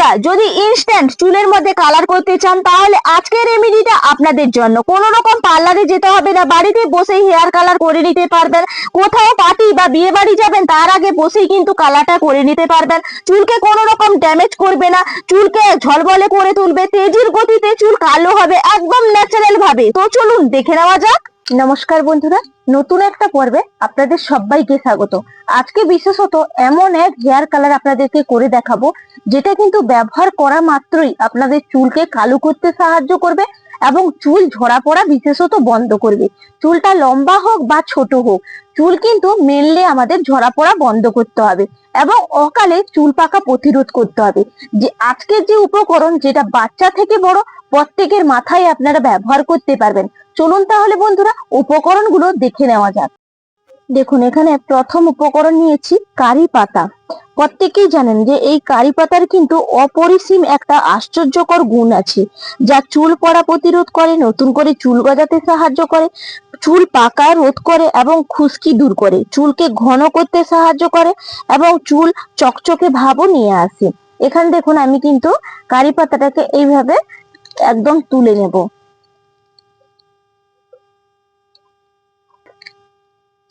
বন্ধুরা, যদি ইনস্ট্যান্ট চুলের মধ্যে কালার করতে চান তাহলে আজকের রেমেডিটা আপনাদের জন্য। কোনো রকম পার্লারে যেতে হবে না, বাড়িতে বসেই হেয়ার কালার করে নিতে পারবেন। কোথাও পার্টি বা বিয়ে বাড়ি যাবেন তার আগে বসেই কিন্তু কালারটা করে নিতে পারবেন। চুলকে কোনো রকম ড্যামেজ করবে না, চুলকে ঝলমলে করে তুলবে, তেজির গতিতে চুল কালো হবে একদম ন্যাচারাল ভাবে। তো চলুন দেখে নেওয়া যাক। নমস্কার বন্ধুরা, নতুন একটা পর্বে আপনাদের সবাইকে স্বাগত। আজকে বিশেষত এমন এক হেয়ার কালার আপনাদেরকে করে দেখাবো যেটা কিন্তু ব্যবহার করা মাত্রই আপনাদের চুলকে কালো করতে সাহায্য করবে এবং চুল ঝরা পড়া বিশেষত বন্ধ করবে। চুলটা লম্বা হোক বা ছোট হোক, চুল কিন্তু মেনলি আমাদের ঝরা পড়া বন্ধ করতে হবে এবং অকালে চুল পাকা প্রতিরোধ করতে হবে। যে আজকের যে উপকরণ, যেটা বাচ্চা থেকে বড় প্রত্যেকের মাথায় আপনারা ব্যবহার করতে পারবেন। চলুন তাহলে বন্ধুরা উপকরণগুলো দেখে নেওয়া যাক। দেখুন, এখানে প্রথম উপকরণ নিয়েছি কারি পাতা। প্রত্যেকেই জানেন যে এই কারি পাতার কিন্তু অপরিসীম একটা আশ্চর্যকর গুণ আছে, যা চুল পড়া প্রতিরোধ করে, নতুন করে চুল গজাতে সাহায্য করে, চুল পাকা রোধ করে এবং খুশকি দূর করে, চুলকে ঘন করতে সাহায্য করে এবং চুল চকচকে ভাবও নিয়ে আসে। এখানে দেখুন, আমি কিন্তু কারি পাতাটাকে এইভাবে একদম তুলে নেব।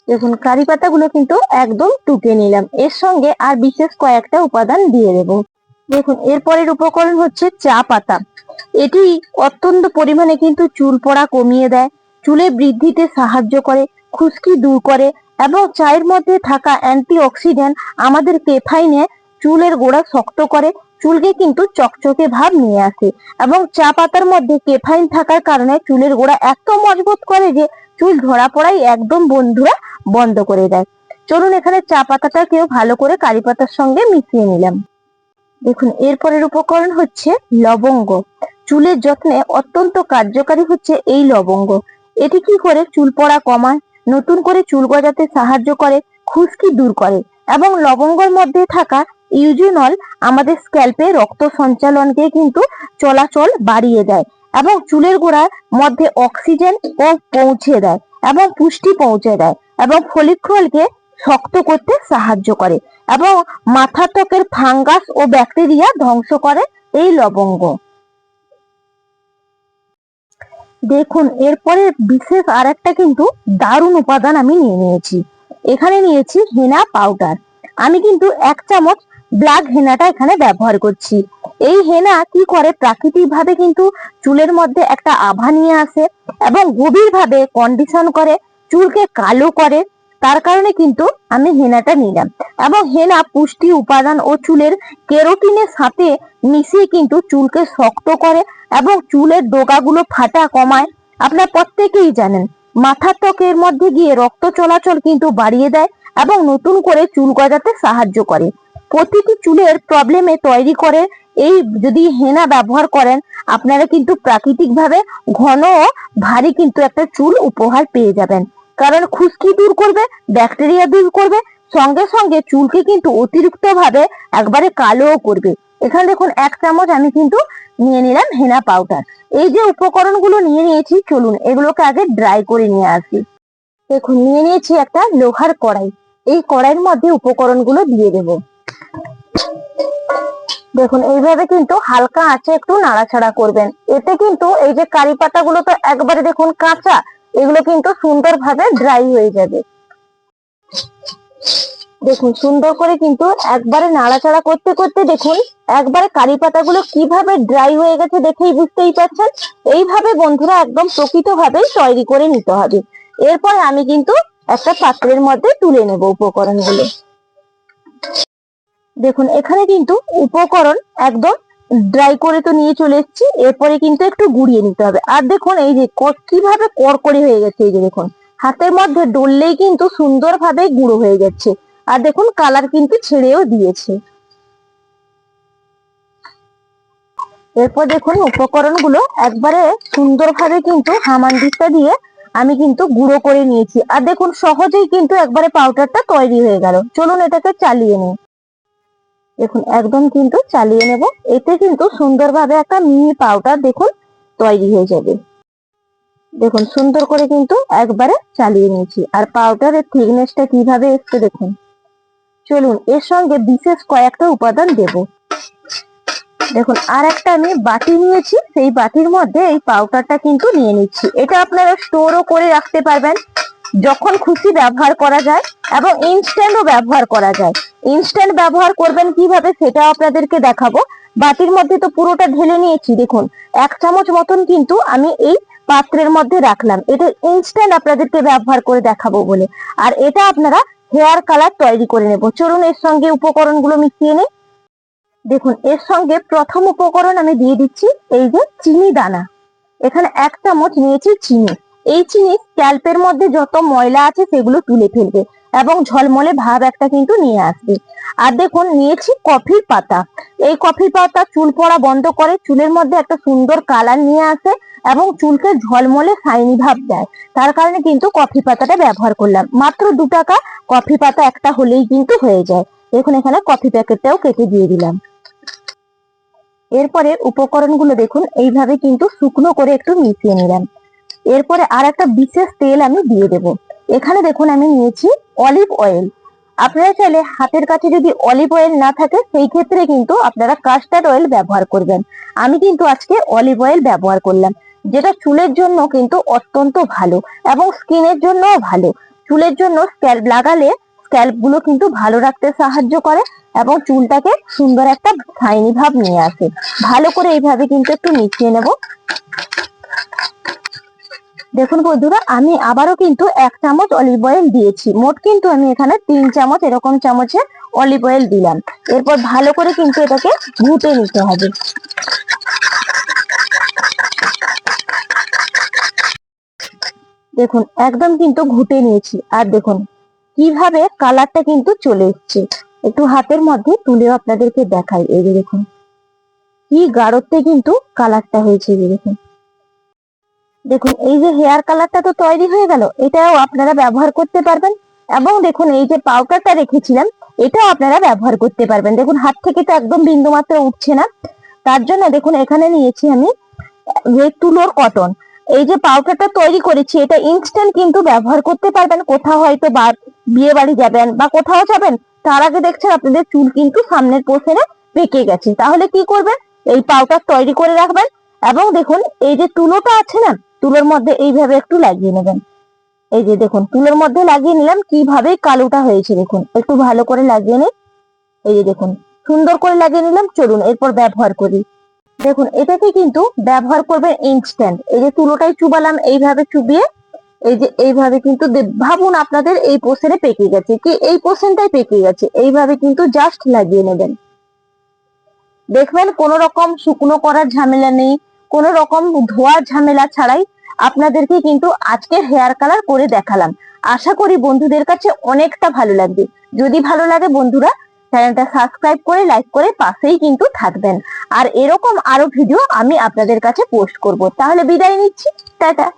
দেখুন, কারি পাতাগুলো কিন্তু একদম টুকে নিলাম। এর সঙ্গে আর বিশেষ কয়েকটা উপাদান দিয়ে দেব। দেখুন, এরপরের উপকরণ হচ্ছে চা পাতা। এটি অত্যন্ত পরিমাণে কিন্তু চুল পড়া কমিয়ে দেয়, চুলে বৃদ্ধিতে সাহায্য করে, খুশকি দূর করে এবং চায়ের মধ্যে থাকা অ্যান্টিঅক্সিডেন্ট আমাদের কেফাইনে চুলের গোড়া শক্ত করে, চুলকে কিন্তু চকচকে ভাব নিয়ে আসে এবং চা পাতার মধ্যে কেফাইন থাকার কারণে চুলের গোড়া এত মজবুত করে যে চুল ঝরা পড়াই একদম বন্ধুরা বন্ধ করে দেয়। চলুন এখানে চা পাতাটাকেও ভালো করে কারি পাতার সঙ্গে মিশিয়ে নিলাম। দেখুন, এরপরের উপকরণ হচ্ছে লবঙ্গ। চুলের যত্নে অত্যন্ত কার্যকারী হচ্ছে এই লবঙ্গ। এটি কি করে চুল পড়া কমায়, নতুন করে চুল গজাতে সাহায্য করে, খুশকি দূর করে এবং লবঙ্গের মধ্যে থাকা ইউজিনল আমাদের স্ক্যাল্পে রক্ত সঞ্চালনকে কিন্তু চলাচল বাড়িয়ে দেয় এবং চুলের গোড়ার মধ্যে অক্সিজেন ও পৌঁছে দেয় এবং পুষ্টি পৌঁছে দেয় এবং ফলিকলকে শক্ত করতে সাহায্য করে এবং মাথার ত্বকের ফাঙ্গাস ও ব্যাকটেরিয়া ধ্বংস করে এই লবঙ্গ। দেখুন, এরপরে বিশেষ আর একটা কিন্তু দারুণ উপাদান আমি নিয়ে নিয়েছি। এখানে নিয়েছি হেনা পাউডার। আমি কিন্তু 1 চামচ ব্ল্যাক হেনাটা এখানে ব্যবহার করছি। এই হেনা কি করে, প্রাকৃতিক ভাবে কিন্তু চুলের মধ্যে একটা আভা নিয়ে আসে এবং গভীর ভাবে কন্ডিশন করে, চুলকে কালো করে। তার কারণে কিন্তু আমি হেনাটা নিলাম এবং হেনা পুষ্টি উপাদান ও চুলের কেরোটিনের সাথে মিশিয়ে কিন্তু চুলকে শক্ত করে এবং চুলের ডোকাগুলো ফাটা কমায়। আপনারা প্রত্যেকেই জানেন, মাথার ত্বকের মধ্যে গিয়ে রক্ত চলাচল কিন্তু বাড়িয়ে দেয় এবং নতুন করে চুল গজাতে সাহায্য করে। প্রতিটি চুলের প্রবলেমে তৈরি করে এই যদি হেনা ব্যবহার করেন, আপনারা কিন্তু প্রাকৃতিক ভাবে ঘন ও ভারী কিন্তু একটা চুল উপহার পেয়ে যাবেন। কারণ খুশকি দূর করবে, ব্যাকটেরিয়া দূর করবে, সঙ্গে সঙ্গে চুলকে কিন্তু অতিরিক্ত ভাবে একবারে কালোও করবে। এখানে দেখুন 1 চামচ আমি কিন্তু নিয়ে নিলাম হেনা পাউডার। এই যে উপকরণগুলো নিয়ে নিয়েছি, চলুন এগুলোকে আগে ড্রাই করে নিয়ে আসি। দেখুন, নিয়ে নিয়েছি একটা লোহার কড়াই। এই কড়াইয়ের মধ্যে উপকরণগুলো দিয়ে দেব। দেখুন, এইভাবে কিন্তু হালকা আঁচে একটু নাড়াচাড়া করবেন। এতে কিন্তু এই যে কারি পাতাগুলো তো একবারে দেখুন কাঁচা, এগুলো কিন্তু সুন্দরভাবে ড্রাই হয়ে যাবে। দেখুন, সুন্দর করে কিন্তু একবারে নাড়াচাড়া করতে করতে দেখুন একবারে কারি পাতাগুলো কিভাবে ড্রাই হয়ে গেছে, দেখেই বুঝতেই পারছেন। এইভাবে বন্ধুরা একদম প্রকৃতভাবে তৈরি করে নিতে হবে। এরপর আমি কিন্তু একটা পাত্রের মধ্যে তুলে নেব উপকরণগুলো। দেখুন, এখানে কিন্তু উপকরণ একদম ড্রাই করে তো নিয়ে চলে এসেছি। এরপরে কিন্তু একটু গুঁড়িয়ে নিতে হবে। আর দেখুন এই যে কিভাবে কড়কড়ি হয়ে গেছে, এই যে দেখুন হাতের মধ্যে ডললেই কিন্তু সুন্দরভাবে গুঁড়ো হয়ে যাচ্ছে। আর দেখুন কালার কিন্তু ছেড়েও দিয়েছে। এরপর দেখুন উপকরণগুলো একবারে সুন্দরভাবে কিন্তু হামানদিস্তা দিয়ে আমি কিন্তু গুঁড়ো করে নিয়েছি। আর দেখুন সহজেই কিন্তু একবারে পাউডারটা তৈরি হয়ে গেল। চলুন এটাকে চালিয়ে নিই। দেখুন একদম কিন্তু চালিয়ে নেব। এতে কিন্তু সুন্দরভাবে একটা মিহি পাউডার দেখুন তৈরি হয়ে যাবে। দেখুন সুন্দর করে কিন্তু একবারে চালিয়ে নিয়েছি। আর পাউডারের থিকনেসটা কিভাবে এসছে দেখুন। চলুন এর সঙ্গে বিশেষ কয়েকটা উপাদান দেব। দেখুন আর একটা আমি বাটি নিয়েছি, সেই বাটির মধ্যে এই পাউডারটা কিন্তু নিয়ে নিচ্ছি। এটা আপনারা স্টোরও করে রাখতে পারবেন, যখন খুশি ব্যবহার করা যায় এবং ইনস্ট্যান্টও ব্যবহার করা যায়। ইনস্ট্যান্ট ব্যবহার করবেন কিভাবে সেটা আপনাদেরকে দেখাবো। বাটির মধ্যে তো পুরোটা ঢেলে নিয়েছি, দেখুন 1 চামচ মতন কিন্তু আমি এই পাত্রের মধ্যে রাখলাম। এটা ইনস্ট্যান্ট আপনাদেরকে ব্যবহার করে দেখাবো বলে। আর এটা আপনারা হেয়ার কালার তৈরি করে নেব। চলুন এর সঙ্গে উপকরণগুলো মিশিয়ে নেই। দেখুন এর সঙ্গে প্রথম উপকরণ আমি দিয়ে দিচ্ছি এই যে চিনি দানা। এখানে 1 চামচ নিয়েছি চিনি। এই চিনি স্ক্যাল্পের মধ্যে যত ময়লা আছে সেগুলো তুলে ফেলবে এবং ঝলমলে ভাব একটা কিন্তু নিয়ে আসবে। আর দেখুন নিয়েছি কফির পাতা। এই কফির পাতা চুল পড়া বন্ধ করে, চুলের মধ্যে একটা সুন্দর কালার নিয়ে আসে এবং চুলকে ঝলমলে শাইনি ভাব দেয়। তার কারণে কিন্তু কফি পাতাটা ব্যবহার করলাম। মাত্র 2 টাকা, কফি পাতা একটা হলেই কিন্তু হয়ে যায়। দেখুন এখানে কফি প্যাকেটটাও কেটে দিয়ে দিলাম। এরপরে উপকরণগুলো দেখুন এইভাবে কিন্তু শুকনো করে একটু মিশিয়ে নিলাম। এরপরে আর একটা বিশেষ তেল আমি দিয়ে দেব। এখানে দেখুন আমি নিয়েছি অলিভ অয়েল। আপনারা চাইলে হাতের কাছে যদি অলিভ অয়েল না থাকে সেই ক্ষেত্রে কিন্তু আপনারা কাস্টার্ড অয়েল ব্যবহার করবেন। আমি কিন্তু আজকে অলিভ অয়েল ব্যবহার করলাম, যেটা চুলের জন্য কিন্তু অত্যন্ত ভালো এবং স্কিনের জন্যও ভালো। চুলের জন্য স্ক্যাল্প লাগালে স্ক্যাল্প গুলো কিন্তু ভালো রাখতে সাহায্য করে এবং চুলটাকে সুন্দর একটা শাইনি ভাব নিয়ে আসে। ভালো করে এইভাবে কিন্তু একটু মিশিয়ে নেব। দেখুন বন্ধুরা আমি আবারও কিন্তু 1 চামচ অলিভ অয়েল দিয়েছি। মোট কিন্তু আমি এখানে 3 চামচ এরকম চামচে অলিভ অয়েল দিলাম। এরপর ভালো করে কিন্তু এটাকে ঘুটে নিতে হবে। দেখুন একদম কিন্তু ঘুটে নিয়েছি। আর দেখুন কিভাবে কালারটা কিন্তু চলে এসছে। একটু হাতের মধ্যে তুলেও আপনাদেরকে দেখাই। এই যে দেখুন কি গাঢ়তে কিন্তু কালারটা হয়েছে। এই যে দেখুন, দেখুন এই যে হেয়ার কালারটা তো তৈরি হয়ে গেল। এটাও আপনারা ব্যবহার করতে পারবেন এবং দেখুন এই যে পাউডারটা রেখেছিলাম এটাও আপনারা ব্যবহার করতে পারবেন। দেখুন হাত থেকে তো একদম বিন্দু মাত্র উঠছে না। তার জন্য দেখুন এখানে নিয়েছি আমি যে তুলোর কটন। এই যে পাউডারটা তৈরি করেছি এটা ইনস্ট্যান্ট কিন্তু ব্যবহার করতে পারবেন। কোথাও হয়তো বিয়ে বাড়ি যাবেন বা কোথাও যাবেন, তার আগে দেখছেন আপনাদের চুল কিন্তু সামনের পোর্শনে পেকে গেছে, তাহলে কি করবেন, এই পাউডার তৈরি করে রাখবেন এবং দেখুন এই যে তুলোটা আছে না, তুলোর মধ্যে এইভাবে একটু লাগিয়ে নেবেন। এই যে দেখুন তুলোর মধ্যে লাগিয়ে নিলাম, কিভাবে কালোটা হয়েছে দেখুন। একটু ভালো করে লাগিয়ে নিন। এই যে দেখুন সুন্দর করে লাগিয়ে নিলাম। চলুন এরপর ব্যবহার করি। দেখুন এটাকে কিন্তু ব্যবহার করবেন ইনস্ট্যান্ট। এই যে তুলোটাই চুবালাম, এইভাবে চুবিয়ে এই যে এইভাবে কিন্তু ভাবুন আপনাদের এই পোর্শনে পেকে গেছে কি এই পোর্শনটাই পেকে গেছে, এইভাবে কিন্তু জাস্ট লাগিয়ে নেবেন। দেখবেন কোনো রকম শুকনো করার ঝামেলা নেই, কোনো রকম ধোয়ার ঝামেলা ছাড়াই আপনাদেরকে কিন্তু আজকে হেয়ার কালার করে দেখালাম। আশা করি বন্ধুদের কাছে অনেকটা ভালো লাগবে। যদি ভালো লাগে বন্ধুরা চ্যানেলটা সাবস্ক্রাইব করে লাইক করে পাশেই কিন্তু থাকবেন। আর এরকম আরো ভিডিও আমি আপনাদের কাছে পোস্ট করব। তাহলে বিদায় নিচ্ছি, টাটা।